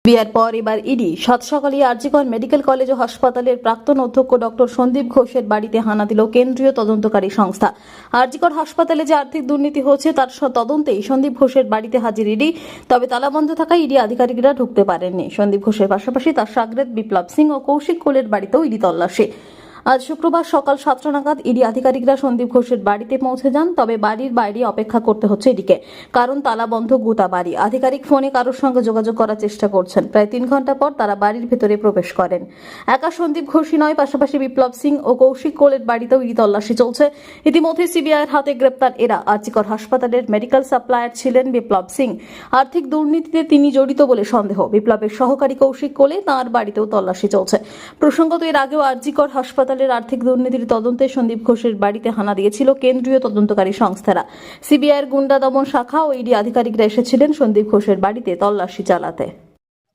বিয়ের পর এবার ইডি সাত সকালে আরজিকর মেডিকেল কলেজ ও হাসপাতালের প্রাক্তন অধ্যক্ষ ডক্টর সন্দীপ ঘোষের বাড়িতে হানা দিল কেন্দ্রীয় তদন্তকারী সংস্থা। আরজিকর হাসপাতালে যে আর্থিক দুর্নীতি হচ্ছে তার তদন্তেই সন্দীপ ঘোষের বাড়িতে হাজির ইডি। তবে তালাবন্ধ থাকায় ইডি আধিকারিকরা ঢুকতে পারেননি। সন্দীপ ঘোষের পাশাপাশি তার সাগরেদ বিপ্লব সিং ও কৌশিক কোলের বাড়িতেও ইডি তল্লাশি। আজ শুক্রবার সকাল 7টা নাগাদ ইডি আধিকারিকরা সন্দীপ ঘোষের বাড়িতে পৌঁছে যান। তবে বাড়ির বাইরে অপেক্ষা করতে হচ্ছে ইডিকে, কারণ তালাবন্ধ গোটা বাড়ি। আধিকারিক ফোনে কারোর সঙ্গে যোগাযোগ করার চেষ্টা করছেন। প্রায় 3 ঘন্টা পর তারা বাড়ির ভেতরে প্রবেশ করেন। একা সন্দীপ ঘোষই নয়, পাশাপাশি বিপ্লব সিং ও কৌশিক কোলের বাড়িতেও ইডি তল্লাশি চলছে। ইতিমধ্যে সিবিআইয়ের হাতে গ্রেপ্তার এরা। আরজিকর হাসপাতালের মেডিকেল সাপ্লায়ার ছিলেন বিপ্লব সিং। আর্থিক দুর্নীতিতে তিনি জড়িত বলে সন্দেহ। বিপ্লবের সহকারী কৌশিক কোলে তাঁর বাড়িতেও তল্লাশি চলছে। প্রসঙ্গত, এর আগেও আরজিকর হাসপাতালের আর্থিক দুর্নীতির তদন্তে সন্দীপ ঘোষের বাড়িতে হানা দিয়েছিল কেন্দ্রীয় তদন্তকারী সংস্থারা। সিবিআইয়ের গুন্ডা দমন শাখা ও ইডি আধিকারিকরা এসেছিলেন সন্দীপ ঘোষের বাড়িতে তল্লাশি চালাতে।